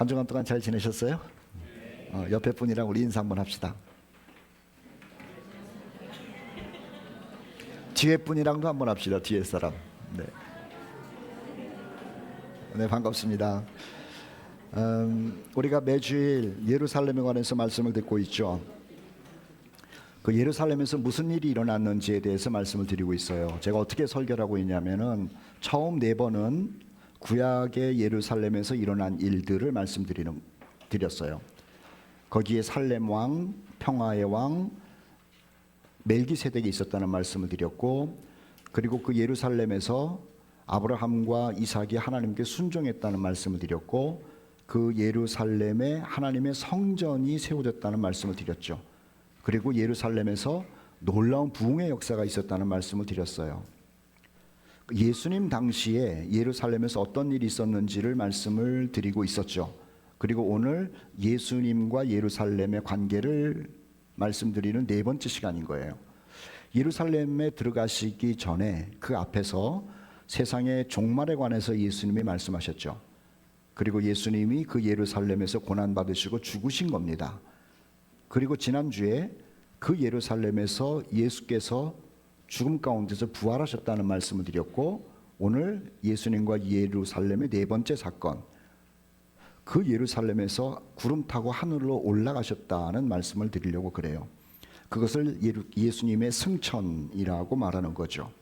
한 주간 동안 잘 지내셨어요? 옆에 분이랑 우리 인사 한번 합시다. 뒤에 분이랑도 한번 합시다. 뒤에 사람. 네, 네, 반갑습니다. 우리가 매주일 예루살렘에 관해서 말씀을 듣고 있죠. 그 예루살렘에서 무슨 일이 일어났는지에 대해서 말씀을 드리고 있어요. 제가 어떻게 설교를 하고 있냐면은 처음 4번은 구약의 예루살렘에서 일어난 일들을 말씀드렸어요. 거기에 살렘 왕, 평화의 왕, 멜기세덱이 있었다는 말씀을 드렸고, 그리고 그 예루살렘에서 아브라함과 이삭이 하나님께 순종했다는 말씀을 드렸고, 그 예루살렘에 하나님의 성전이 세워졌다는 말씀을 드렸죠. 그리고 예루살렘에서 놀라운 부흥의 역사가 있었다는 말씀을 드렸어요. 예수님 당시에 예루살렘에서 어떤 일이 있었는지를 말씀을 드리고 있었죠. 그리고 오늘 예수님과 예루살렘의 관계를 말씀드리는 4번째 시간인 거예요. 예루살렘에 들어가시기 전에 그 앞에서 세상의 종말에 관해서 예수님이 말씀하셨죠. 그리고 예수님이 그 예루살렘에서 고난받으시고 죽으신 겁니다. 그리고 지난주에 그 예루살렘에서 예수께서 죽음 가운데서 부활하셨다는 말씀을 드렸고, 오늘 예수님과 예루살렘의 4번째 사건, 그 예루살렘에서 구름 타고 하늘로 올라가셨다는 말씀을 드리려고 그래요. 그것을 예수님의 승천이라고 말하는 거죠.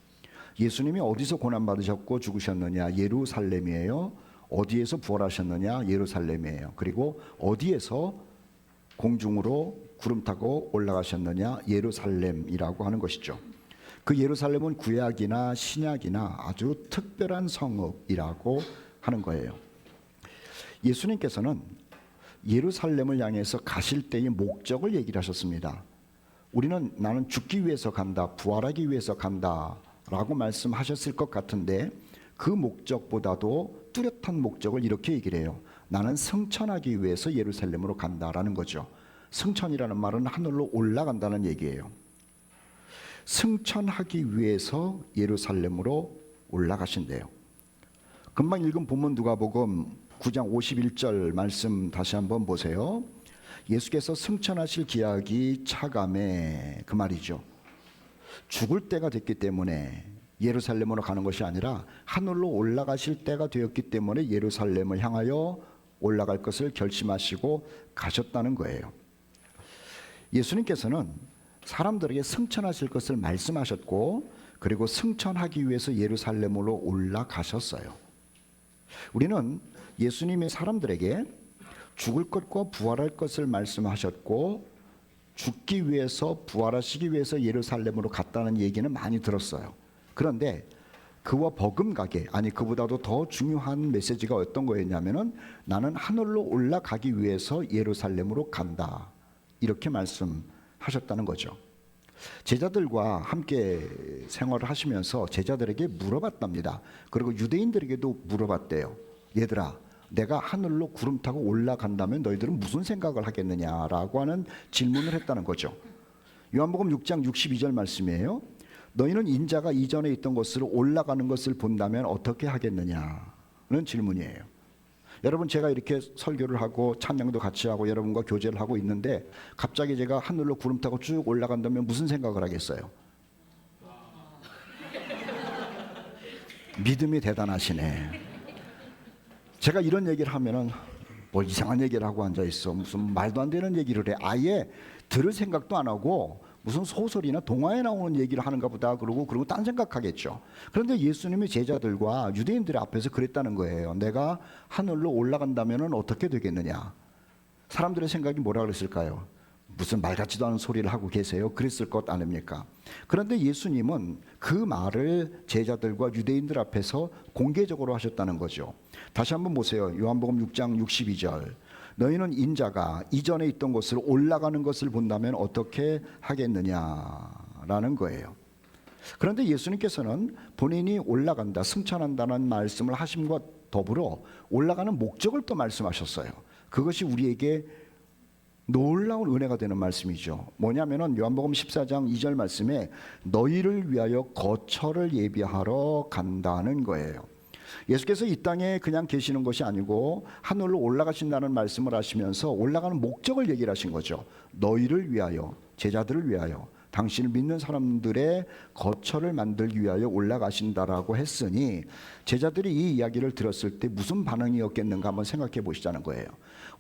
예수님이 어디서 고난받으셨고 죽으셨느냐? 예루살렘이에요. 어디에서 부활하셨느냐? 예루살렘이에요. 그리고 어디에서 공중으로 구름 타고 올라가셨느냐? 예루살렘이라고 하는 것이죠. 그 예루살렘은 구약이나 신약이나 아주 특별한 성읍이라고 하는 거예요. 예수님께서는 예루살렘을 향해서 가실 때의 목적을 얘기를 하셨습니다. 우리는 나는 죽기 위해서 간다, 부활하기 위해서 간다 라고 말씀하셨을 것 같은데, 그 목적보다도 뚜렷한 목적을 이렇게 얘기를 해요. 나는 승천하기 위해서 예루살렘으로 간다라는 거죠. 승천이라는 말은 하늘로 올라간다는 얘기예요. 승천하기 위해서 예루살렘으로 올라가신대요. 금방 읽은 본문 누가복음 9장 51절 말씀 다시 한번 보세요. 예수께서 승천하실 기약이 차감해, 그 말이죠. 죽을 때가 됐기 때문에 예루살렘으로 가는 것이 아니라 하늘로 올라가실 때가 되었기 때문에 예루살렘을 향하여 올라갈 것을 결심하시고 가셨다는 거예요. 예수님께서는 사람들에게 승천하실 것을 말씀하셨고, 그리고 승천하기 위해서 예루살렘으로 올라가셨어요. 우리는 예수님이 사람들에게 죽을 것과 부활할 것을 말씀하셨고, 죽기 위해서 부활하시기 위해서 예루살렘으로 갔다는 얘기는 많이 들었어요. 그런데 그와 버금가게, 아니 그보다도 더 중요한 메시지가 어떤 거였냐면은 나는 하늘로 올라가기 위해서 예루살렘으로 간다, 이렇게 말씀하셨다는 거죠. 제자들과 함께 생활을 하시면서 제자들에게 물어봤답니다. 그리고 유대인들에게도 물어봤대요. 얘들아, 내가 하늘로 구름 타고 올라간다면 너희들은 무슨 생각을 하겠느냐라고 하는 질문을 했다는 거죠. 요한복음 6장 62절 말씀이에요. 너희는 인자가 이전에 있던 곳으로 올라가는 것을 본다면 어떻게 하겠느냐는 질문이에요. 여러분, 제가 이렇게 설교를 하고 찬양도 같이 하고 여러분과 교제를 하고 있는데 갑자기 제가 하늘로 구름 타고 쭉 올라간다면 무슨 생각을 하겠어요? 믿음이 대단하시네. 제가 이런 얘기를 하면은 뭐 이상한 얘기를 하고 앉아 있어, 무슨 말도 안 되는 얘기를 해, 아예 들을 생각도 안 하고 무슨 소설이나 동화에 나오는 얘기를 하는가 보다 그러고 딴 생각하겠죠. 그런데 예수님이 제자들과 유대인들 앞에서 그랬다는 거예요. 내가 하늘로 올라간다면 어떻게 되겠느냐. 사람들의 생각이 뭐라 그랬을까요? 무슨 말 같지도 않은 소리를 하고 계세요, 그랬을 것 아닙니까? 그런데 예수님은 그 말을 제자들과 유대인들 앞에서 공개적으로 하셨다는 거죠. 다시 한번 보세요. 요한복음 6장 62절. 너희는 인자가 이전에 있던 곳으로 올라가는 것을 본다면 어떻게 하겠느냐라는 거예요. 그런데 예수님께서는 본인이 올라간다, 승천한다는 말씀을 하심과 더불어 올라가는 목적을 또 말씀하셨어요. 그것이 우리에게 놀라운 은혜가 되는 말씀이죠. 뭐냐면은 요한복음 14장 2절 말씀에 너희를 위하여 거처를 예비하러 간다는 거예요. 예수께서 이 땅에 그냥 계시는 것이 아니고 하늘로 올라가신다는 말씀을 하시면서 올라가는 목적을 얘기를 하신 거죠. 너희를 위하여, 제자들을 위하여, 당신을 믿는 사람들의 거처를 만들기 위하여 올라가신다라고 했으니 제자들이 이 이야기를 들었을 때 무슨 반응이었겠는가 한번 생각해 보시자는 거예요.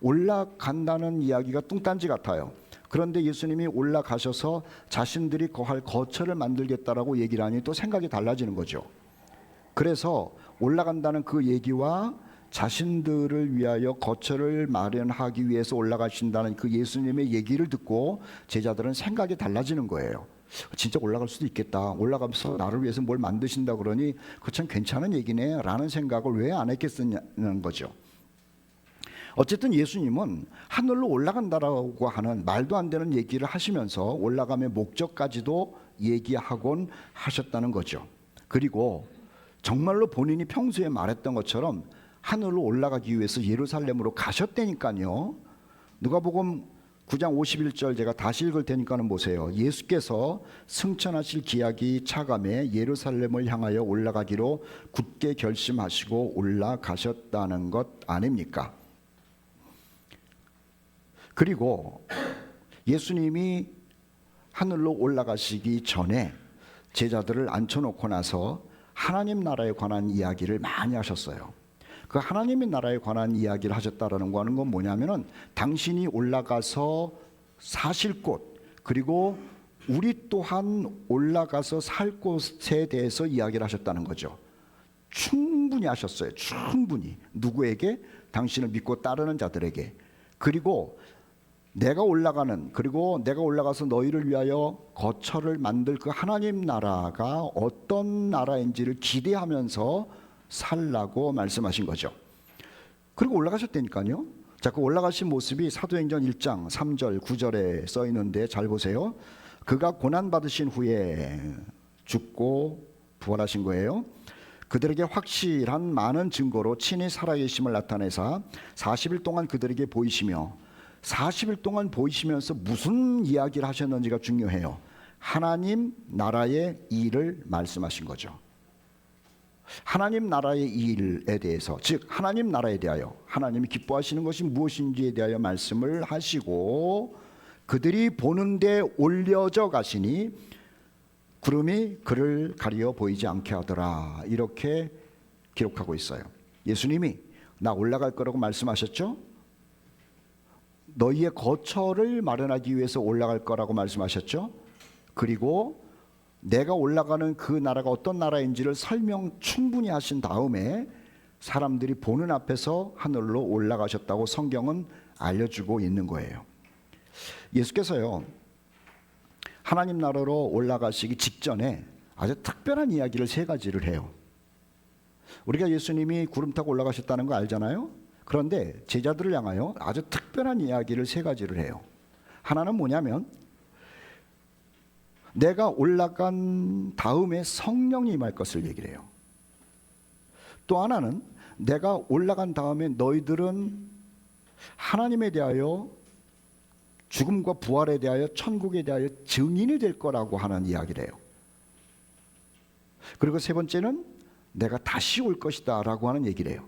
올라간다는 이야기가 뚱딴지 같아요. 그런데 예수님이 올라가셔서 자신들이 거할 거처를 만들겠다라고 얘기를 하니 또 생각이 달라지는 거죠. 그래서 올라간다는 그 얘기와 자신들을 위하여 거처를 마련하기 위해서 올라가신다는 그 예수님의 얘기를 듣고 제자들은 생각이 달라지는 거예요. 진짜 올라갈 수도 있겠다. 올라가면서 나를 위해서 뭘 만드신다 그러니 그 참 괜찮은 얘기네 라는 생각을 왜 안 했겠느냐는 거죠. 어쨌든 예수님은 하늘로 올라간다라고 하는 말도 안 되는 얘기를 하시면서 올라감의 목적까지도 얘기하곤 하셨다는 거죠. 그리고 정말로 본인이 평소에 말했던 것처럼 하늘로 올라가기 위해서 예루살렘으로 가셨다니까요. 누가복음 9장 51절 제가 다시 읽을 테니까는 보세요. 예수께서 승천하실 기약이 차감해 예루살렘을 향하여 올라가기로 굳게 결심하시고 올라가셨다는 것 아닙니까? 그리고 예수님이 하늘로 올라가시기 전에 제자들을 앉혀놓고 나서 하나님 나라에 관한 이야기를 많이 하셨어요. 그 하나님의 나라에 관한 이야기를 하셨다라는 거는 건 뭐냐면은 당신이 올라가서 사실 곳 그리고 우리 또한 올라가서 살 곳에 대해서 이야기를 하셨다는 거죠. 충분히 하셨어요. 충분히. 누구에게? 당신을 믿고 따르는 자들에게. 그리고 내가 올라가는 그리고 내가 올라가서 너희를 위하여 거처를 만들 그 하나님 나라가 어떤 나라인지를 기대하면서 살라고 말씀하신 거죠. 그리고 올라가셨다니까요. 자, 그 올라가신 모습이 사도행전 1장 3절 9절에 써 있는데 잘 보세요. 그가 고난 받으신 후에 죽고 부활하신 거예요. 그들에게 확실한 많은 증거로 친히 살아계심을 나타내사 40일 동안 그들에게 보이시며 40일 동안 보이시면서 무슨 이야기를 하셨는지가 중요해요. 하나님 나라의 일을 말씀하신 거죠. 하나님 나라의 일에 대해서, 즉 하나님 나라에 대하여 하나님이 기뻐하시는 것이 무엇인지에 대하여 말씀을 하시고 그들이 보는데 올려져 가시니 구름이 그를 가리어 보이지 않게 하더라. 이렇게 기록하고 있어요. 예수님이 나 올라갈 거라고 말씀하셨죠? 너희의 거처를 마련하기 위해서 올라갈 거라고 말씀하셨죠? 그리고 내가 올라가는 그 나라가 어떤 나라인지를 설명 충분히 하신 다음에 사람들이 보는 앞에서 하늘로 올라가셨다고 성경은 알려주고 있는 거예요. 예수께서요, 하나님 나라로 올라가시기 직전에 아주 특별한 이야기를 세 가지를 해요. 우리가 예수님이 구름 타고 올라가셨다는 거 알잖아요. 그런데 제자들을 향하여 아주 특별한 이야기를 세 가지를 해요. 하나는 뭐냐면 내가 올라간 다음에 성령이 임할 것을 얘기를 해요. 또 하나는 내가 올라간 다음에 너희들은 하나님에 대하여 죽음과 부활에 대하여 천국에 대하여 증인이 될 거라고 하는 이야기를 해요. 그리고 세 번째는 내가 다시 올 것이다 라고 하는 얘기를 해요.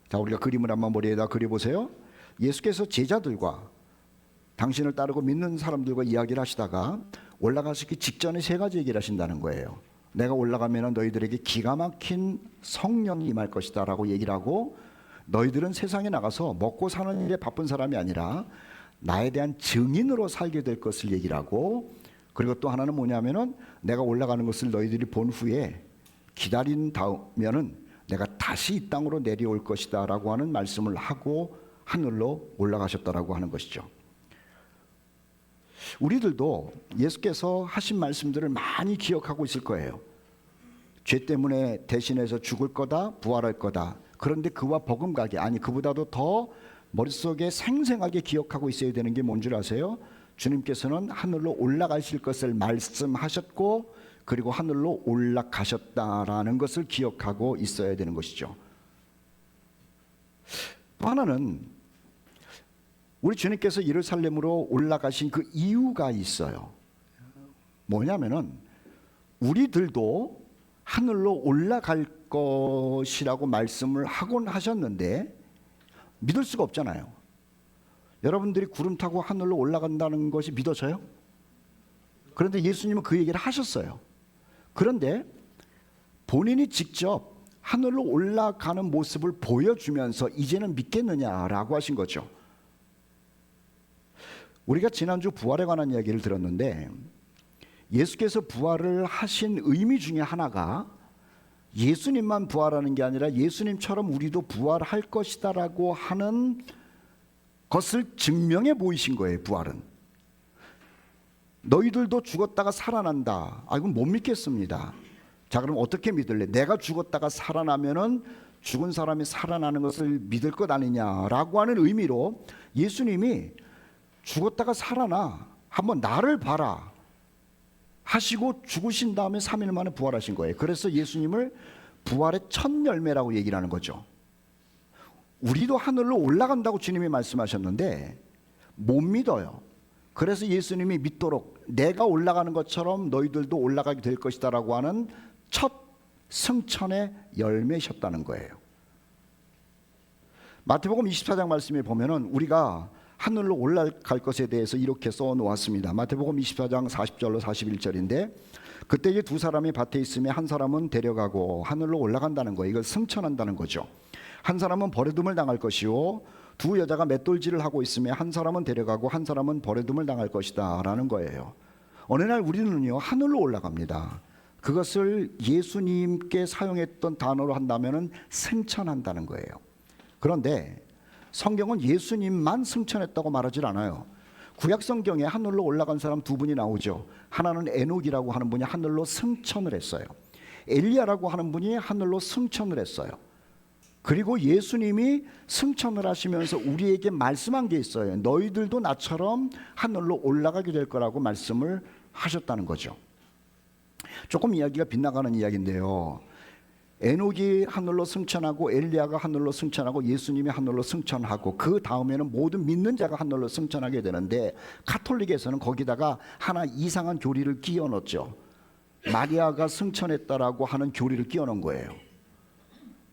자, 우리가 그림을 한번 머리에다 그려보세요. 예수께서 제자들과 당신을 따르고 믿는 사람들과 이야기를 하시다가 올라가시기 직전에 세 가지 얘기를 하신다는 거예요. 내가 올라가면 너희들에게 기가 막힌 성령이 임할 것이다 라고 얘기를 하고 너희들은 세상에 나가서 먹고 사는 일에 바쁜 사람이 아니라 나에 대한 증인으로 살게 될 것을 얘기를 하고 그리고 또 하나는 뭐냐면은 내가 올라가는 것을 너희들이 본 후에 기다린 다음에는 내가 다시 이 땅으로 내려올 것이다 라고 하는 말씀을 하고 하늘로 올라가셨다라고 하는 것이죠. 우리들도 예수께서 하신 말씀들을 많이 기억하고 있을 거예요. 죄 때문에 대신해서 죽을 거다, 부활할 거다. 그런데 그와 버금가게, 아니 그보다도 더 머릿속에 생생하게 기억하고 있어야 되는 게 뭔 줄 아세요? 주님께서는 하늘로 올라가실 것을 말씀하셨고 그리고 하늘로 올라가셨다라는 것을 기억하고 있어야 되는 것이죠. 또 하나는 우리 주님께서 예루살렘으로 올라가신 그 이유가 있어요. 뭐냐면은 우리들도 하늘로 올라갈 것이라고 말씀을 하곤 하셨는데 믿을 수가 없잖아요. 여러분들이 구름 타고 하늘로 올라간다는 것이 믿어져요? 그런데 예수님은 그 얘기를 하셨어요. 그런데 본인이 직접 하늘로 올라가는 모습을 보여주면서 이제는 믿겠느냐라고 하신 거죠. 우리가 지난주 부활에 관한 이야기를 들었는데 예수께서 부활을 하신 의미 중에 하나가 예수님만 부활하는 게 아니라 예수님처럼 우리도 부활할 것이다라고 하는 것을 증명해 보이신 거예요. 부활은 너희들도 죽었다가 살아난다. 이건 못 믿겠습니다. 자, 그럼 어떻게 믿을래? 내가 죽었다가 살아나면은 죽은 사람이 살아나는 것을 믿을 것 아니냐라고 하는 의미로 예수님이 죽었다가 살아나, 한번 나를 봐라 하시고 죽으신 다음에 3일 만에 부활하신 거예요. 그래서 예수님을 부활의 첫 열매라고 얘기를 하는 거죠. 우리도 하늘로 올라간다고 주님이 말씀하셨는데 못 믿어요. 그래서 예수님이 믿도록 내가 올라가는 것처럼 너희들도 올라가게 될 것이다 라고 하는 첫 승천의 열매셨다는 거예요. 마태복음 24장 말씀에 보면은 우리가 하늘로 올라갈 것에 대해서 이렇게 써 놓았습니다. 마태복음 24장 40절로 41절인데 그때 이제 두 사람이 밭에 있으며 한 사람은 데려가고 하늘로 올라간다는 거예요. 이걸 승천한다는 거죠. 한 사람은 버려둠을 당할 것이요 두 여자가 맷돌질을 하고 있으며 한 사람은 데려가고 한 사람은 버려둠을 당할 것이다 라는 거예요. 어느 날 우리는요 하늘로 올라갑니다. 그것을 예수님께 사용했던 단어로 한다면 승천한다는 거예요. 그런데 성경은 예수님만 승천했다고 말하지 않아요. 구약 성경에 하늘로 올라간 사람 두 분이 나오죠. 하나는 에녹이라고 하는 분이 하늘로 승천을 했어요. 엘리야라고 하는 분이 하늘로 승천을 했어요. 그리고 예수님이 승천을 하시면서 우리에게 말씀한 게 있어요. 너희들도 나처럼 하늘로 올라가게 될 거라고 말씀을 하셨다는 거죠. 조금 이야기가 빗나가는 이야기인데요. 에녹이 하늘로 승천하고 엘리야가 하늘로 승천하고 예수님이 하늘로 승천하고 그 다음에는 모든 믿는 자가 하늘로 승천하게 되는데 가톨릭에서는 거기다가 하나 이상한 교리를 끼워 넣었죠. 마리아가 승천했다라고 하는 교리를 끼워 넣은 거예요.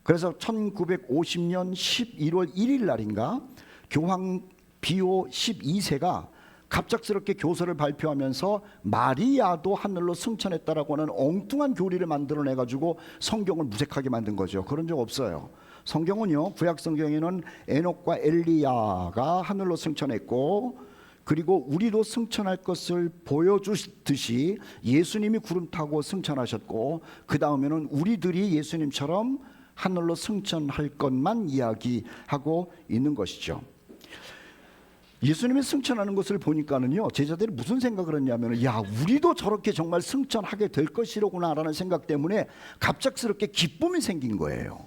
그래서 1950년 11월 1일 날인가 교황 비오 12세가 갑작스럽게 교서를 발표하면서 마리아도 하늘로 승천했다라고 하는 엉뚱한 교리를 만들어내가지고 성경을 무색하게 만든 거죠. 그런 적 없어요. 성경은요 구약 성경에는 에녹과 엘리야가 하늘로 승천했고 그리고 우리도 승천할 것을 보여주듯이 예수님이 구름 타고 승천하셨고 그 다음에는 우리들이 예수님처럼 하늘로 승천할 것만 이야기하고 있는 것이죠. 예수님이 승천하는 것을 보니까는요 제자들이 무슨 생각을 했냐면 야 우리도 저렇게 정말 승천하게 될 것이로구나 라는 생각 때문에 갑작스럽게 기쁨이 생긴 거예요.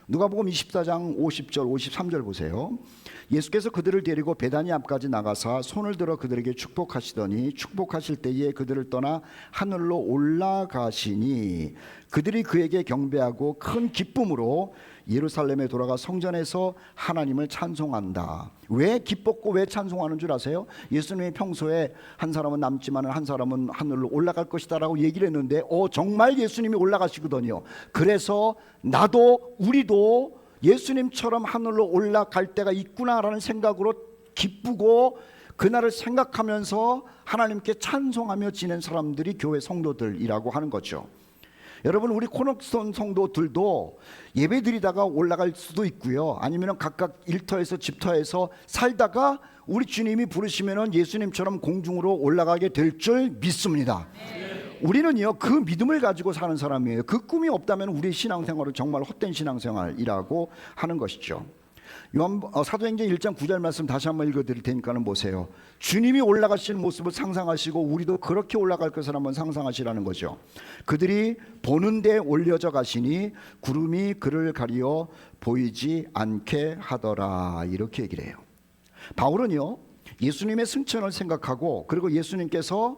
누가복음 24장 50절 53절 보세요. 예수께서 그들을 데리고 베다니 앞까지 나가사 손을 들어 그들에게 축복하시더니 축복하실 때에 그들을 떠나 하늘로 올라가시니 그들이 그에게 경배하고 큰 기쁨으로 예루살렘에 돌아가 성전에서 하나님을 찬송한다. 왜 기뻤고 왜 찬송하는 줄 아세요? 예수님이 평소에 한 사람은 남지만 한 사람은 하늘로 올라갈 것이다 라고 얘기를 했는데 정말 예수님이 올라가시거든요. 그래서 나도 우리도 예수님처럼 하늘로 올라갈 때가 있구나라는 생각으로 기쁘고 그날을 생각하면서 하나님께 찬송하며 지낸 사람들이 교회 성도들이라고 하는 거죠. 여러분 우리 코너스톤 성도들도 예배 드리다가 올라갈 수도 있고요. 아니면 각각 일터에서 집터에서 살다가 우리 주님이 부르시면 예수님처럼 공중으로 올라가게 될 줄 믿습니다. 우리는요 그 믿음을 가지고 사는 사람이에요. 그 꿈이 없다면 우리의 신앙생활은 정말 헛된 신앙생활이라고 하는 것이죠. 사도행전 1장 9절 말씀 다시 한번 읽어드릴 테니까는 보세요. 주님이 올라가실 모습을 상상하시고 우리도 그렇게 올라갈 것을 한번 상상하시라는 거죠. 그들이 보는 데 올려져 가시니 구름이 그를 가리어 보이지 않게 하더라 이렇게 얘기를 해요. 바울은요 예수님의 승천을 생각하고 그리고 예수님께서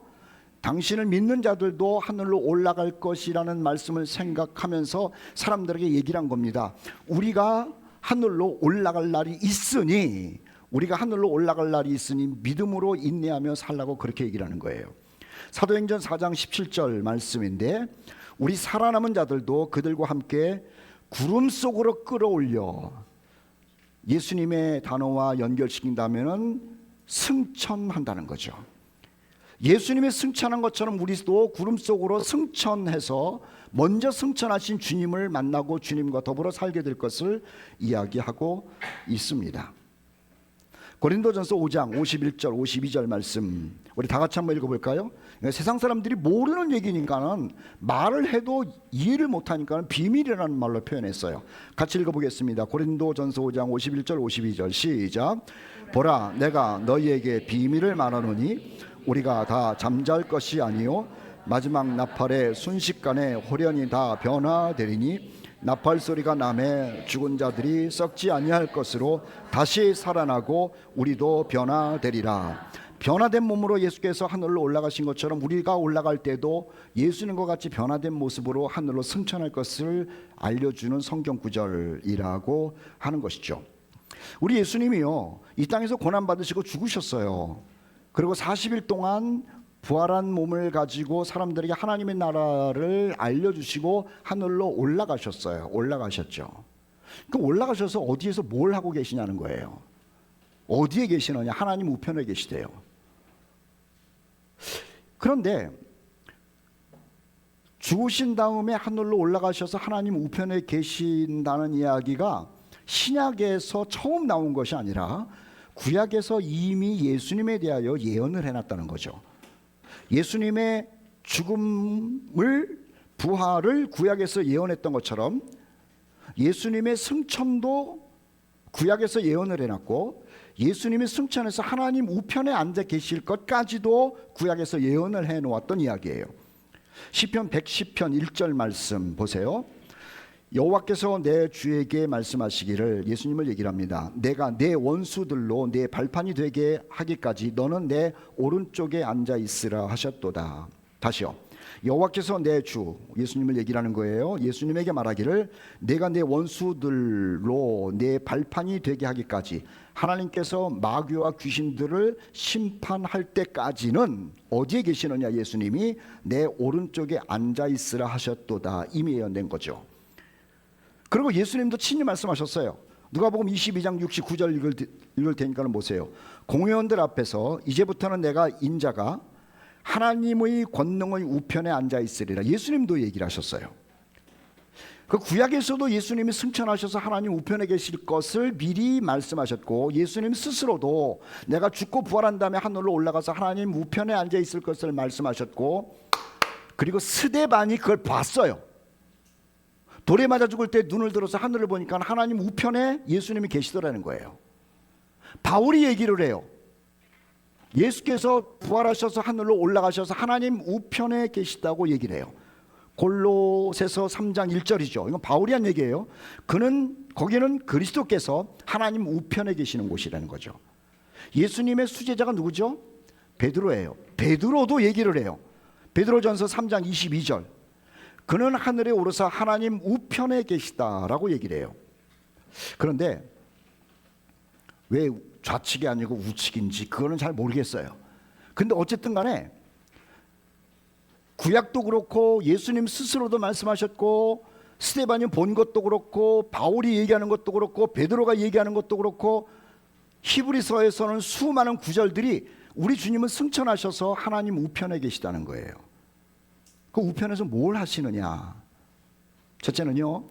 당신을 믿는 자들도 하늘로 올라갈 것이라는 말씀을 생각하면서 사람들에게 얘기를 한 겁니다. 우리가 하늘로 올라갈 날이 있으니 우리가 하늘로 올라갈 날이 있으니 믿음으로 인내하며 살라고 그렇게 얘기를 하는 거예요. 사도행전 4장 17절 말씀인데 우리 살아남은 자들도 그들과 함께 구름 속으로 끌어올려 예수님의 단어와 연결시킨다면 승천한다는 거죠. 예수님의 승천한 것처럼 우리도 구름 속으로 승천해서 먼저 승천하신 주님을 만나고 주님과 더불어 살게 될 것을 이야기하고 있습니다. 고린도전서 5장 51절 52절 말씀 우리 다 같이 한번 읽어볼까요? 세상 사람들이 모르는 얘기니까는 말을 해도 이해를 못하니까는 비밀이라는 말로 표현했어요. 같이 읽어보겠습니다. 고린도전서 5장 51절 52절 시작. 보라 내가 너희에게 비밀을 말하노니 우리가 다 잠잘 것이 아니요 마지막 나팔의 순식간에 홀연히 다 변화되리니 나팔 소리가 나매 죽은 자들이 썩지 아니할 것으로 다시 살아나고 우리도 변화되리라. 변화된 몸으로 예수께서 하늘로 올라가신 것처럼 우리가 올라갈 때도 예수님과 같이 변화된 모습으로 하늘로 승천할 것을 알려주는 성경 구절이라고 하는 것이죠. 우리 예수님이요 이 땅에서 고난받으시고 죽으셨어요. 그리고 40일 동안 부활한 몸을 가지고 사람들에게 하나님의 나라를 알려주시고 하늘로 올라가셨어요. 올라가셨죠. 그 올라가셔서 어디에서 뭘 하고 계시냐는 거예요. 어디에 계시느냐? 하나님 우편에 계시대요. 그런데 죽으신 다음에 하늘로 올라가셔서 하나님 우편에 계신다는 이야기가 신약에서 처음 나온 것이 아니라 구약에서 이미 예수님에 대하여 예언을 해놨다는 거죠. 예수님의 죽음을 부활을 구약에서 예언했던 것처럼 예수님의 승천도 구약에서 예언을 해놨고 예수님이 승천해서 하나님 우편에 앉아 계실 것까지도 구약에서 예언을 해놓았던 이야기예요. 시편 110편 1절 말씀 보세요. 여호와께서 내 주에게 말씀하시기를 예수님을 얘기를 합니다. 내가 내 원수들로 내 발판이 되게 하기까지 너는 내 오른쪽에 앉아 있으라 하셨도다. 다시요. 여호와께서 내 주 예수님을 얘기를 하는 거예요. 예수님에게 말하기를 내가 내 원수들로 내 발판이 되게 하기까지 하나님께서 마귀와 귀신들을 심판할 때까지는 어디에 계시느냐? 예수님이 내 오른쪽에 앉아 있으라 하셨도다. 이미 예언된 거죠. 그리고 예수님도 친히 말씀하셨어요. 누가복음 22장 69절 읽을 테니까는 보세요. 공회원들 앞에서 이제부터는 내가 인자가 하나님의 권능의 우편에 앉아 있으리라. 예수님도 얘기를 하셨어요. 그 구약에서도 예수님이 승천하셔서 하나님 우편에 계실 것을 미리 말씀하셨고 예수님 스스로도 내가 죽고 부활한 다음에 하늘로 올라가서 하나님 우편에 앉아 있을 것을 말씀하셨고 그리고 스데반이 그걸 봤어요. 돌에 맞아 죽을 때 눈을 들어서 하늘을 보니까 하나님 우편에 예수님이 계시더라는 거예요. 바울이 얘기를 해요. 예수께서 부활하셔서 하늘로 올라가셔서 하나님 우편에 계시다고 얘기를 해요. 골로새서 3장 1절이죠. 이건 바울이 한 얘기예요. 거기는 그리스도께서 하나님 우편에 계시는 곳이라는 거죠. 예수님의 수제자가 누구죠? 베드로예요. 베드로도 얘기를 해요. 베드로전서 3장 22절. 그는 하늘에 오르사 하나님 우편에 계시다라고 얘기를 해요. 그런데 왜 좌측이 아니고 우측인지 그거는 잘 모르겠어요. 근데 어쨌든 간에 구약도 그렇고 예수님 스스로도 말씀하셨고 스데반이 본 것도 그렇고 바울이 얘기하는 것도 그렇고 베드로가 얘기하는 것도 그렇고 히브리서에서는 수많은 구절들이 우리 주님은 승천하셔서 하나님 우편에 계시다는 거예요. 그 우편에서 뭘 하시느냐? 첫째는요,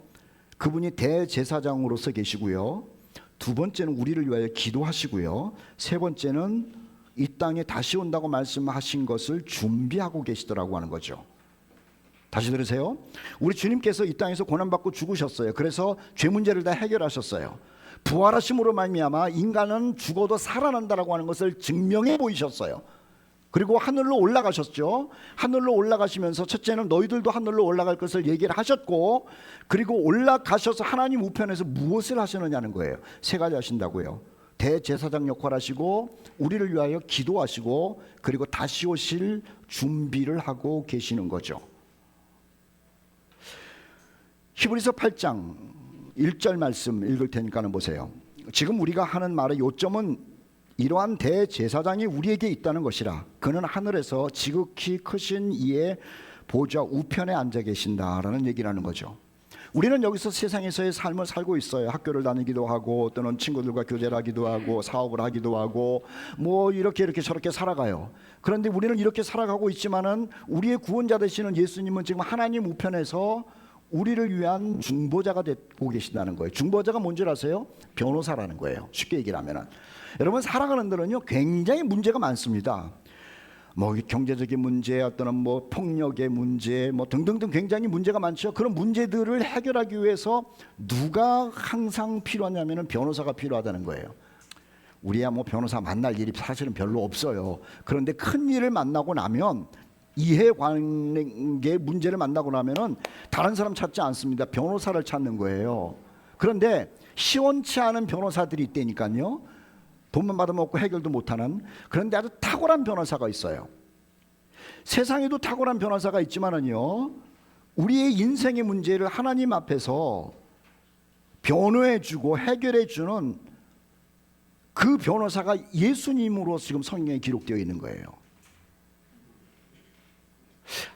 그분이 대제사장으로서 계시고요. 두 번째는 우리를 위하여 기도하시고요. 세 번째는 이 땅에 다시 온다고 말씀하신 것을 준비하고 계시더라고 하는 거죠. 다시 들으세요. 우리 주님께서 이 땅에서 고난받고 죽으셨어요. 그래서 죄 문제를 다 해결하셨어요. 부활하심으로 말미암아 인간은 죽어도 살아난다라고 하는 것을 증명해 보이셨어요. 그리고 하늘로 올라가셨죠. 하늘로 올라가시면서 첫째는 너희들도 하늘로 올라갈 것을 얘기를 하셨고 그리고 올라가셔서 하나님 우편에서 무엇을 하시느냐는 거예요. 세 가지 하신다고요. 대제사장 역할 하시고 우리를 위하여 기도하시고 그리고 다시 오실 준비를 하고 계시는 거죠. 히브리서 8장 1절 말씀 읽을 테니까는 보세요. 지금 우리가 하는 말의 요점은 이러한 대제사장이 우리에게 있다는 것이라. 그는 하늘에서 지극히 크신 이의 보좌 우편에 앉아 계신다라는 얘기를 하는 거죠. 우리는 여기서 세상에서의 삶을 살고 있어요. 학교를 다니기도 하고 또는 친구들과 교제를 하기도 하고 사업을 하기도 하고 뭐 이렇게 저렇게 살아가요. 그런데 우리는 이렇게 살아가고 있지만은 우리의 구원자 되시는 예수님은 지금 하나님 우편에서 우리를 위한 중보자가 되고 계신다는 거예요. 중보자가 뭔지 아세요? 변호사라는 거예요. 쉽게 얘기를 하면은. 여러분 살아가는 데는요 굉장히 문제가 많습니다. 뭐 경제적인 문제, 어떤 뭐 폭력의 문제, 뭐 등등등 굉장히 문제가 많죠. 그런 문제들을 해결하기 위해서 누가 항상 필요하냐면은 변호사가 필요하다는 거예요. 우리야 뭐 변호사 만날 일이 사실은 별로 없어요. 그런데 큰 일을 만나고 나면 이해관계 문제를 만나고 나면은 다른 사람 찾지 않습니다. 변호사를 찾는 거예요. 그런데 시원치 않은 변호사들이 있다니까요. 돈만 받아먹고 해결도 못하는. 그런데 아주 탁월한 변호사가 있어요. 세상에도 탁월한 변호사가 있지만은요 우리의 인생의 문제를 하나님 앞에서 변호해주고 해결해주는 그 변호사가 예수님으로 지금 성경에 기록되어 있는 거예요.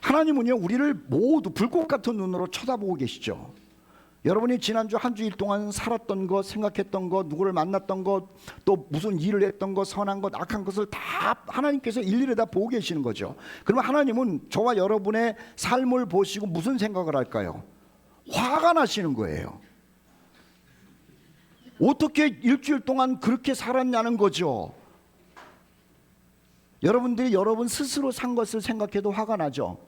하나님은요 우리를 모두 불꽃 같은 눈으로 쳐다보고 계시죠. 여러분이 지난주 한 주일 동안 살았던 것, 생각했던 것, 누구를 만났던 것, 또 무슨 일을 했던 것, 선한 것, 악한 것을 다 하나님께서 일일이 다 보고 계시는 거죠. 그러면 하나님은 저와 여러분의 삶을 보시고 무슨 생각을 할까요? 화가 나시는 거예요. 어떻게 일주일 동안 그렇게 살았냐는 거죠. 여러분들이 여러분 스스로 산 것을 생각해도 화가 나죠.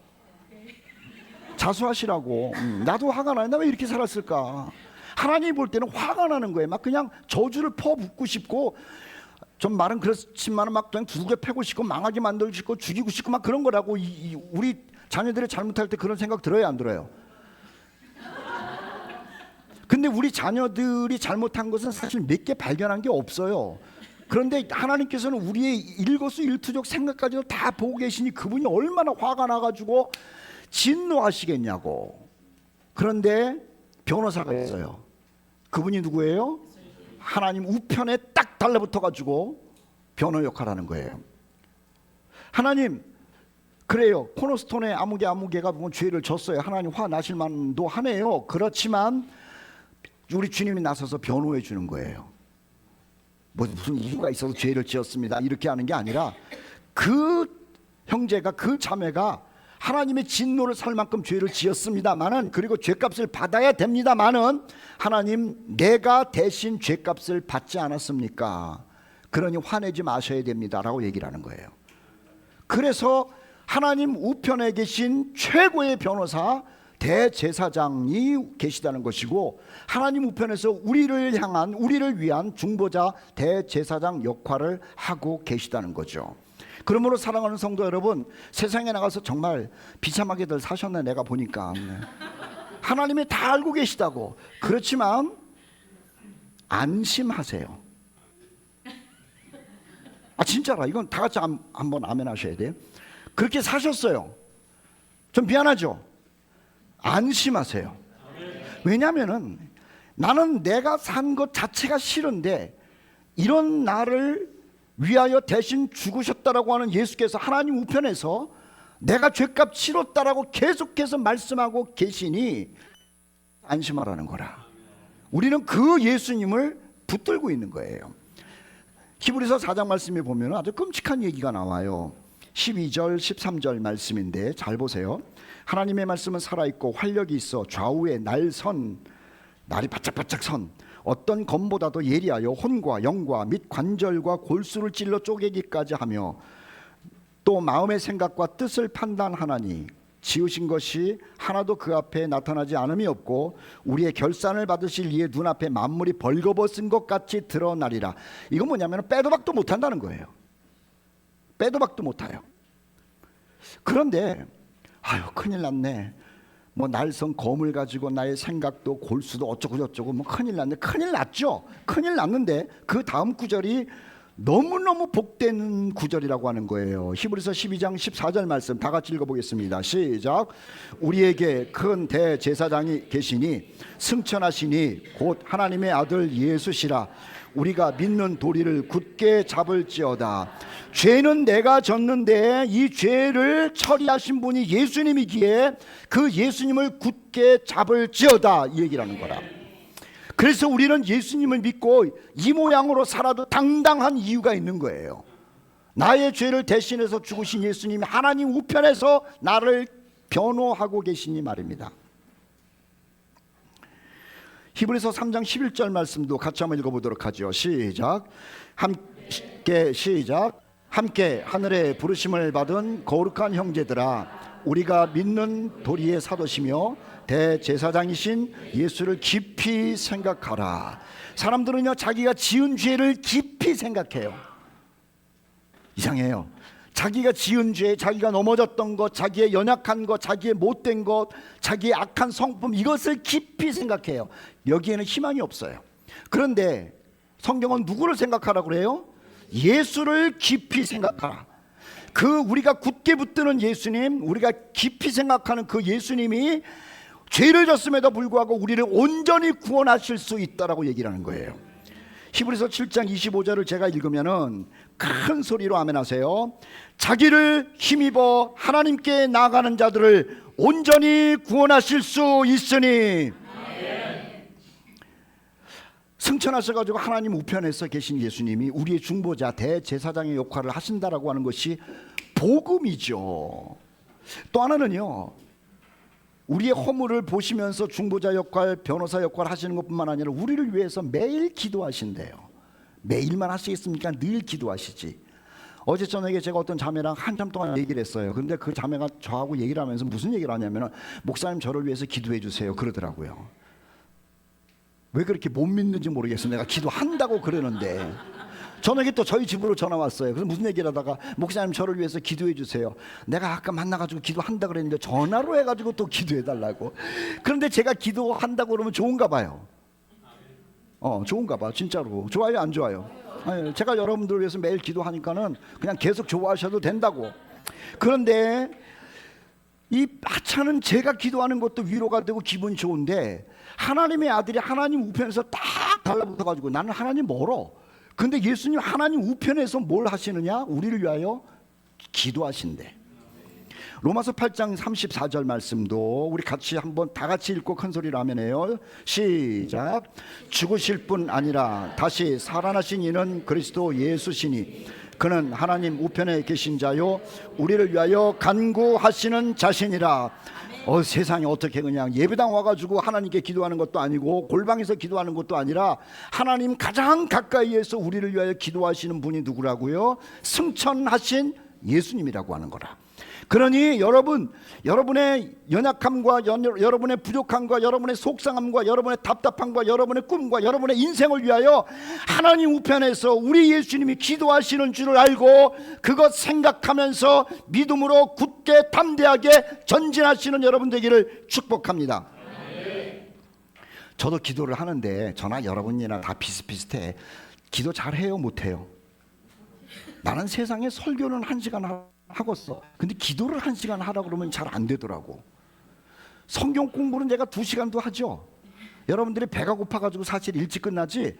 자수하시라고. 나도 화가 나는데 왜 이렇게 살았을까? 하나님 볼 때는 화가 나는 거예요. 막 그냥 저주를 퍼붓고 싶고, 좀 말은 그렇지만 막 그냥 두들겨 패고 싶고 망하게 만들고 싶고 죽이고 싶고 막 그런 거라고. 우리 자녀들이 잘못할 때 그런 생각 들어요, 안 들어요? 근데 우리 자녀들이 잘못한 것은 사실 몇 개 발견한 게 없어요. 그런데 하나님께서는 우리의 일거수일투족 생각까지도 다 보고 계시니 그분이 얼마나 화가 나가지고 진노하시겠냐고. 그런데 변호사가 있어요. 그분이 누구예요? 하나님 우편에 딱 달라붙어 가지고 변호 역할을 하는 거예요. 하나님 그래요. 코너스톤의 아무개가 보면 죄를 졌어요. 하나님 화 나실 만도 하네요. 그렇지만 우리 주님이 나서서 변호해 주는 거예요. 뭐 무슨 이유가 있어서 죄를 지었습니다 이렇게 하는 게 아니라 그 형제가 그 자매가 하나님의 진노를 살 만큼 죄를 지었습니다마는, 그리고 죄값을 받아야 됩니다마는, 하나님 내가 대신 죄값을 받지 않았습니까? 그러니 화내지 마셔야 됩니다 라고 얘기를 하는 거예요. 그래서 하나님 우편에 계신 최고의 변호사 대제사장이 계시다는 것이고, 하나님 우편에서 우리를 향한, 우리를 위한 중보자 대제사장 역할을 하고 계시다는 거죠. 그러므로 사랑하는 성도 여러분, 세상에 나가서 정말 비참하게들 사셨네. 내가 보니까 하나님이 다 알고 계시다고. 그렇지만 안심하세요. 진짜라. 이건 다 같이 한번 아멘 하셔야 돼요. 그렇게 사셨어요. 좀 미안하죠? 안심하세요. 왜냐하면은 나는 내가 산 것 자체가 싫은데 이런 나를 위하여 대신 죽으셨다라고 하는 예수께서 하나님 우편에서 내가 죄값 치렀다라고 계속해서 말씀하고 계시니 안심하라는 거라. 우리는 그 예수님을 붙들고 있는 거예요. 히브리서 4장 말씀에 보면 아주 끔찍한 얘기가 나와요. 12절 13절 말씀인데 잘 보세요. 하나님의 말씀은 살아있고 활력이 있어 좌우에 날이 바짝바짝 선 어떤 검보다도 예리하여 혼과 영과 및 관절과 골수를 찔러 쪼개기까지 하며 또 마음의 생각과 뜻을 판단하나니 지으신 것이 하나도 그 앞에 나타나지 않음이 없고 우리의 결산을 받으실 이의 눈앞에 만물이 벌거벗은 것 같이 드러나리라. 이건 뭐냐면 빼도 박도 못한다는 거예요. 빼도 박도 못해요. 그런데 큰일 났네. 뭐 날선 검을 가지고 나의 생각도 골수도 어쩌고 저쩌고 뭐 큰일 났네. 큰일 났죠. 큰일 났는데 그 다음 구절이 너무너무 복된 구절이라고 하는 거예요. 히브리서 12장 14절 말씀 다 같이 읽어보겠습니다. 시작. 우리에게 큰 대제사장이 계시니 승천하시니 곧 하나님의 아들 예수시라. 우리가 믿는 도리를 굳게 잡을지어다. 죄는 내가 졌는데 이 죄를 처리하신 분이 예수님이기에 그 예수님을 굳게 잡을지어다, 이 얘기를 하는 거라. 그래서 우리는 예수님을 믿고 이 모양으로 살아도 당당한 이유가 있는 거예요. 나의 죄를 대신해서 죽으신 예수님이 하나님 우편에서 나를 변호하고 계시니 말입니다. 히브리서 3장 11절 말씀도 같이 한번 읽어보도록 하죠. 시작. 함께 하늘의 부르심을 받은 거룩한 형제들아, 우리가 믿는 도리의 사도시며 대제사장이신 예수를 깊이 생각하라. 사람들은요, 자기가 지은 죄를 깊이 생각해요. 이상해요. 자기가 지은 죄, 자기가 넘어졌던 것, 자기의 연약한 것, 자기의 못된 것, 자기의 악한 성품, 이것을 깊이 생각해요. 여기에는 희망이 없어요. 그런데 성경은 누구를 생각하라고 그래요? 예수를 깊이 생각하라. 그 우리가 굳게 붙드는 예수님, 우리가 깊이 생각하는 그 예수님이 죄를 졌음에도 불구하고 우리를 온전히 구원하실 수 있다라고 얘기를 하는 거예요. 히브리서 7장 25절을 제가 읽으면은 큰 소리로 아멘 하세요. 자기를 힘입어 하나님께 나아가는 자들을 온전히 구원하실 수 있으니. 승천하셔가지고 하나님 우편에서 계신 예수님이 우리의 중보자 대제사장의 역할을 하신다라고 하는 것이 복음이죠. 또 하나는요, 우리의 허물을 보시면서 중보자 역할, 변호사 역할 하시는 것뿐만 아니라 우리를 위해서 매일 기도하신대요. 매일만 하시겠습니까? 늘 기도하시지. 어제 저녁에 제가 어떤 자매랑 한참 동안 얘기를 했어요. 근데 그 자매가 저하고 얘기를 하면서 무슨 얘기를 하냐면, 목사님 저를 위해서 기도해 주세요 그러더라고요. 왜 그렇게 못 믿는지 모르겠어요. 내가 기도한다고 그러는데. 저녁에 또 저희 집으로 전화 왔어요. 그래서 무슨 얘기를 하다가, 목사님 저를 위해서 기도해 주세요. 내가 아까 만나가지고 기도한다 그랬는데 전화로 해가지고 또 기도해 달라고. 그런데 제가 기도한다고 그러면 좋은가 봐요. 좋은가 봐. 진짜로. 좋아요 안 좋아요? 아니, 제가 여러분들을 위해서 매일 기도하니까는 그냥 계속 좋아하셔도 된다고. 그런데 이 하찮은 제가 기도하는 것도 위로가 되고 기분이 좋은데, 하나님의 아들이 하나님 우편에서 딱 달라붙어가지고 나는 하나님 멀어. 근데 예수님 하나님 우편에서 뭘 하시느냐? 우리를 위하여 기도하신대. 로마서 8장 34절 말씀도 우리 같이 한번 다 같이 읽고 큰 소리로 하면해요. 시작. 죽으실 뿐 아니라 다시 살아나신 이는 그리스도 예수시니 그는 하나님 우편에 계신 자요 우리를 위하여 간구하시는 자신이라. 세상에 어떻게 그냥 예배당 와가지고 하나님께 기도하는 것도 아니고 골방에서 기도하는 것도 아니라 하나님 가장 가까이에서 우리를 위하여 기도하시는 분이 누구라고요? 승천하신 예수님이라고 하는 거라. 그러니 여러분의 연약함과 여러분의 부족함과 여러분의 속상함과 여러분의 답답함과 여러분의 꿈과 여러분의 인생을 위하여 하나님 우편에서 우리 예수님이 기도하시는 줄을 알고 그것 생각하면서 믿음으로 굳게 담대하게 전진하시는 여러분 되기를 축복합니다. 저도 기도를 하는데 저나 여러분이나 다 비슷비슷해. 기도 잘해요 못해요? 나는 세상에 설교는 1시간 하겠어. 근데 기도를 1시간 하라고 그러면 잘 안 되더라고. 성경 공부는 제가 2시간도 하죠. 여러분들이 배가 고파가지고 사실 일찍 끝나지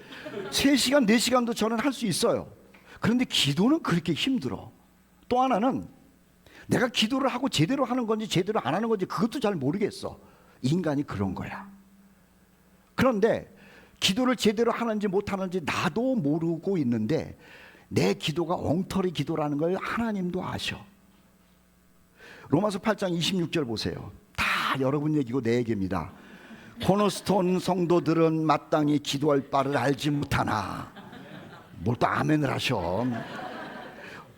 3시간 4시간도 저는 할 수 있어요. 그런데 기도는 그렇게 힘들어. 또 하나는 내가 기도를 하고 제대로 하는 건지 제대로 안 하는 건지 그것도 잘 모르겠어. 인간이 그런 거야. 그런데 기도를 제대로 하는지 못하는지 나도 모르고 있는데 내 기도가 엉터리 기도라는 걸 하나님도 아셔. 로마서 8장 26절 보세요. 다 여러분 얘기고 내 얘기입니다. 코너스톤 성도들은 마땅히 기도할 바를 알지 못하나. 뭘 또 아멘을 하셔.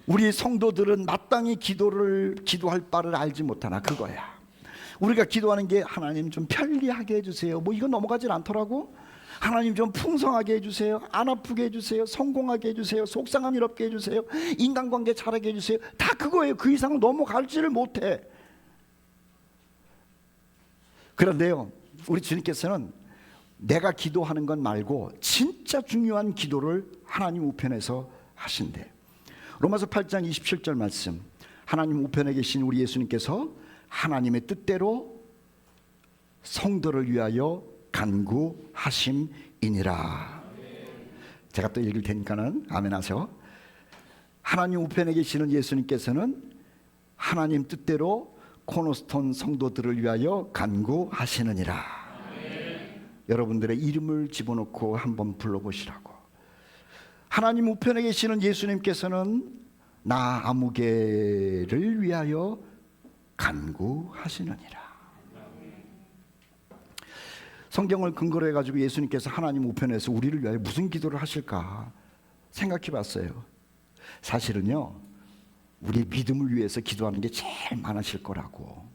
우리 성도들은 마땅히 기도할 바를 알지 못하나, 그거야. 우리가 기도하는 게 하나님 좀 편리하게 해주세요, 뭐 이거 넘어가질 않더라고. 하나님 좀 풍성하게 해주세요, 안 아프게 해주세요, 성공하게 해주세요, 속상함 일 없게 해주세요, 인간관계 잘하게 해주세요. 다 그거예요. 그 이상 넘어갈지를 못해. 그런데요, 우리 주님께서는 내가 기도하는 건 말고 진짜 중요한 기도를 하나님 우편에서 하신대. 로마서 8장 27절 말씀, 하나님 우편에 계신 우리 예수님께서 하나님의 뜻대로 성도를 위하여 간구하심이니라. 제가 또 읽을 테니까는 아멘 하세요. 하나님 우편에 계시는 예수님께서는 하나님 뜻대로 코너스톤 성도들을 위하여 간구하시느니라. 여러분들의 이름을 집어넣고 한번 불러보시라고. 하나님 우편에 계시는 예수님께서는 나 아무개를 위하여 간구하시느니라. 성경을 근거로 해가지고 예수님께서 하나님 우편에서 우리를 위하여 무슨 기도를 하실까 생각해 봤어요. 사실은요, 우리 믿음을 위해서 기도하는 게 제일 많으실 거라고.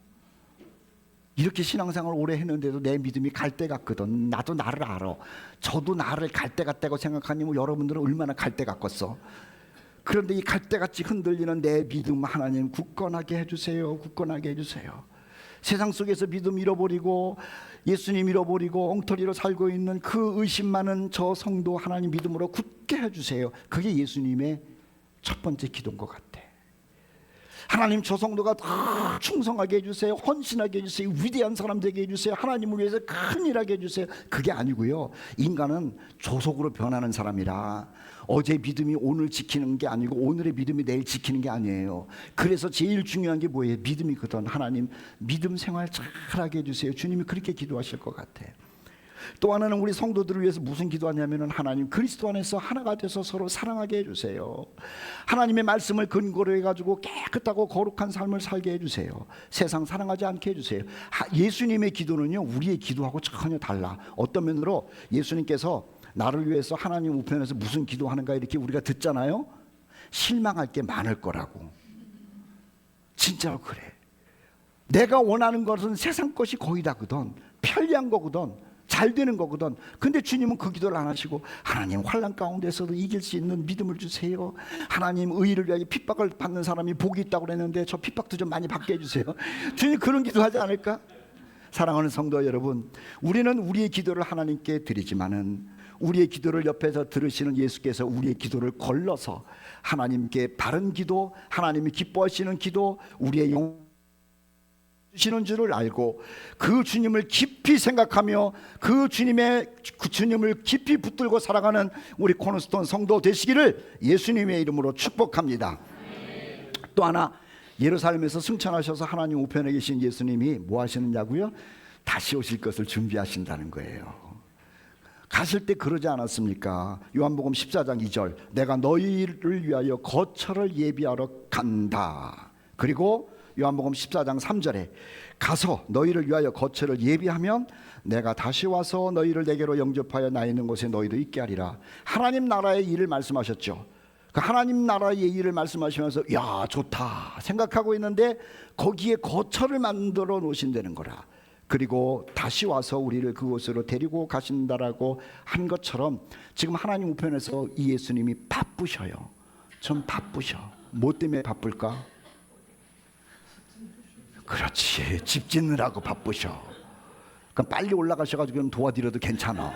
이렇게 신앙생활을 오래 했는데도 내 믿음이 갈대 같거든. 나도 나를 알아. 저도 나를 갈대 같다고 생각하니 여러분들은 얼마나 갈대 같겠어. 그런데 이 갈대같이 흔들리는 내 믿음 하나님 굳건하게 해주세요. 굳건하게 해주세요. 세상 속에서 믿음 잃어버리고 예수님 잃어버리고 엉터리로 살고 있는 그 의심 많은 저 성도 하나님 믿음으로 굳게 해주세요. 그게 예수님의 첫 번째 기도인 것 같아. 하나님 저 성도가 다 충성하게 해주세요. 헌신하게 해주세요. 위대한 사람 되게 해주세요. 하나님을 위해서 큰일 하게 해주세요. 그게 아니고요, 인간은 조속으로 변하는 사람이라 어제 믿음이 오늘 지키는 게 아니고 오늘의 믿음이 내일 지키는 게 아니에요. 그래서 제일 중요한 게 뭐예요? 믿음이거든. 하나님 믿음 생활 잘하게 해주세요. 주님이 그렇게 기도하실 것 같아. 또 하나는 우리 성도들을 위해서 무슨 기도하냐면은 하나님 그리스도 안에서 하나가 돼서 서로 사랑하게 해주세요. 하나님의 말씀을 근거로 해가지고 깨끗하고 거룩한 삶을 살게 해주세요. 세상 사랑하지 않게 해주세요. 예수님의 기도는요, 우리의 기도하고 전혀 달라. 어떤 면으로 예수님께서 나를 위해서 하나님 우편에서 무슨 기도하는가 이렇게 우리가 듣잖아요. 실망할 게 많을 거라고. 진짜로 그래. 내가 원하는 것은 세상 것이 거의 다거든. 편리한 거거든. 잘 되는 거거든. 근데 주님은 그 기도를 안 하시고 하나님 환난 가운데서도 이길 수 있는 믿음을 주세요. 하나님 의를 위하여 핍박을 받는 사람이 복이 있다고 그랬는데 저 핍박도 좀 많이 받게 해주세요. 주님 그런 기도하지 않을까? 사랑하는 성도 여러분, 우리는 우리의 기도를 하나님께 드리지만은 우리의 기도를 옆에서 들으시는 예수께서 우리의 기도를 걸러서 하나님께 바른 기도, 하나님이 기뻐하시는 기도, 우리의 영 주시는 줄을 알고 그 주님을 깊이 생각하며 그 주님을 깊이 붙들고 살아가는 우리 코너스톤 성도 되시기를 예수님의 이름으로 축복합니다. 또 하나, 예루살렘에서 승천하셔서 하나님 우편에 계신 예수님이 뭐 하시느냐고요? 다시 오실 것을 준비하신다는 거예요. 가실 때 그러지 않았습니까? 요한복음 14장 2절, 내가 너희를 위하여 거처를 예비하러 간다. 그리고 요한복음 14장 3절에 가서 너희를 위하여 거처를 예비하면 내가 다시 와서 너희를 내게로 영접하여 나 있는 곳에 너희도 있게 하리라. 하나님 나라의 일을 말씀하셨죠. 그 하나님 나라의 일을 말씀하시면서 야 좋다 생각하고 있는데 거기에 거처를 만들어 놓으신다는 거라. 그리고 다시 와서 우리를 그곳으로 데리고 가신다라고 한 것처럼 지금 하나님 우편에서 이 예수님이 바쁘셔요. 좀 바쁘셔. 뭐 때문에 바쁠까? 그렇지, 집 짓느라고 바쁘셔. 그럼 빨리 올라가셔가지고 도와드려도 괜찮아.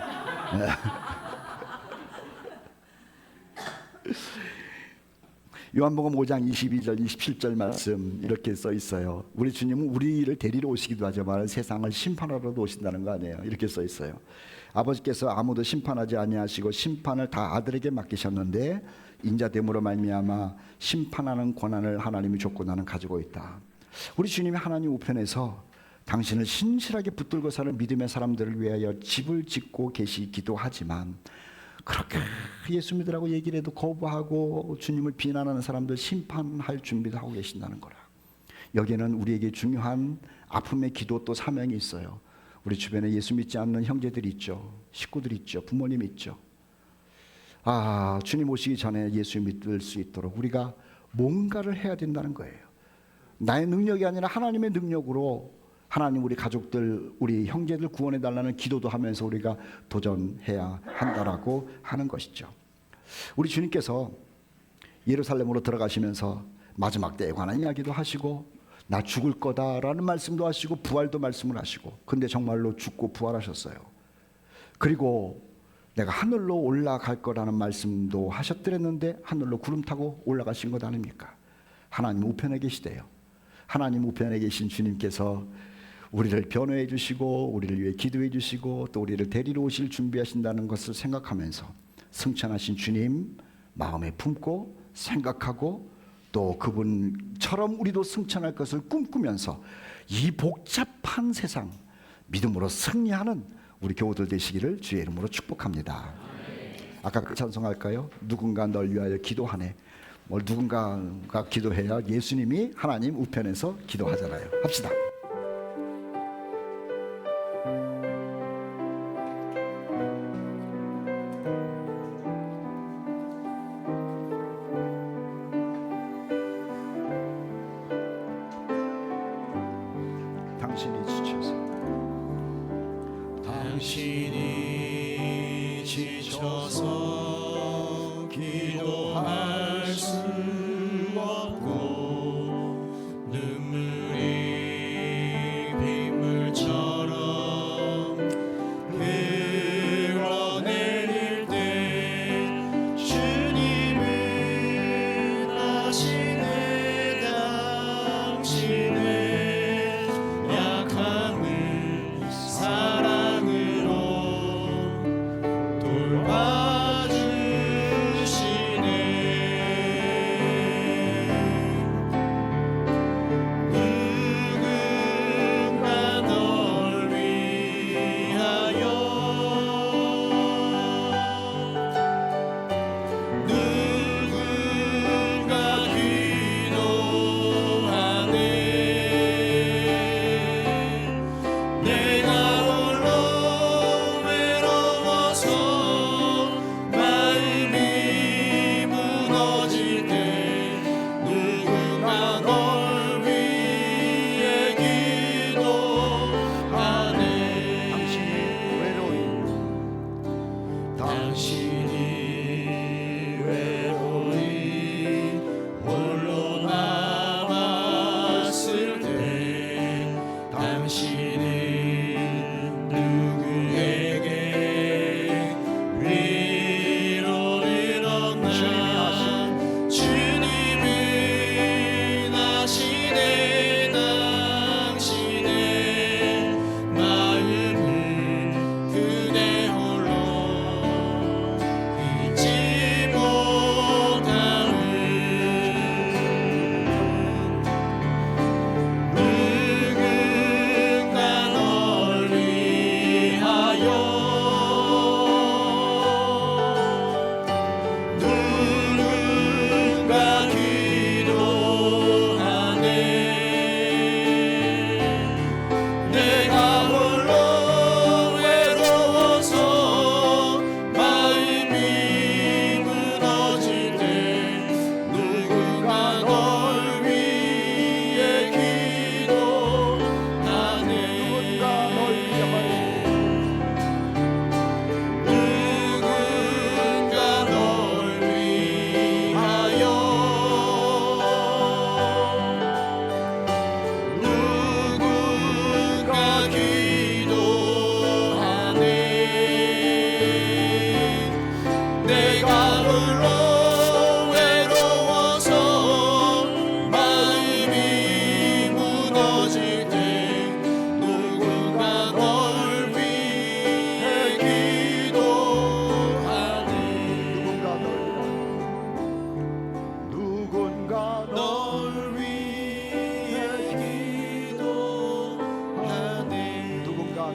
요한복음 5장 22절 27절 말씀 이렇게 써 있어요. 우리 주님은 우리를 데리러 오시기도 하지만 세상을 심판하러도 오신다는 거 아니에요. 이렇게 써 있어요. 아버지께서 아무도 심판하지 아니하시고 심판을 다 아들에게 맡기셨는데 인자됨으로 말미암아 심판하는 권한을 하나님이 줬고 나는 가지고 있다. 우리 주님이 하나님 우편에서 당신을 신실하게 붙들고 사는 믿음의 사람들을 위하여 집을 짓고 계시기도 하지만 그렇게 예수 믿으라고 얘기를 해도 거부하고 주님을 비난하는 사람들 심판할 준비도 하고 계신다는 거라. 여기에는 우리에게 중요한 아픔의 기도 또 사명이 있어요. 우리 주변에 예수 믿지 않는 형제들이 있죠. 식구들이 있죠. 부모님이 있죠. 주님 오시기 전에 예수 믿을 수 있도록 우리가 뭔가를 해야 된다는 거예요. 나의 능력이 아니라 하나님의 능력으로 하나님 우리 가족들 우리 형제들 구원해 달라는 기도도 하면서 우리가 도전해야 한다라고 하는 것이죠. 우리 주님께서 예루살렘으로 들어가시면서 마지막 때에 관한 이야기도 하시고 나 죽을 거다라는 말씀도 하시고 부활도 말씀을 하시고 근데 정말로 죽고 부활하셨어요. 그리고 내가 하늘로 올라갈 거라는 말씀도 하셨더랬는데 하늘로 구름 타고 올라가신 것 아닙니까? 하나님 우편에 계시대요. 하나님 우편에 계신 주님께서 우리를 변호해 주시고 우리를 위해 기도해 주시고 또 우리를 데리러 오실 준비하신다는 것을 생각하면서 승천하신 주님 마음에 품고 생각하고 또 그분처럼 우리도 승천할 것을 꿈꾸면서 이 복잡한 세상 믿음으로 승리하는 우리 교우들 되시기를 주의 이름으로 축복합니다. 아까 그 찬송할까요? 누군가 널 위하여 기도하네. 뭘 누군가가 기도해야 예수님이 하나님 우편에서 기도하잖아요. 합시다. 당신이 지쳐서 당신이 지쳐서 기도할 수 없고 눈물이 빗물처럼 흘러내릴 때 주님은 아시네 당신의 약함을 사랑으로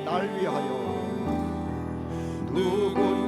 날 위하여 누구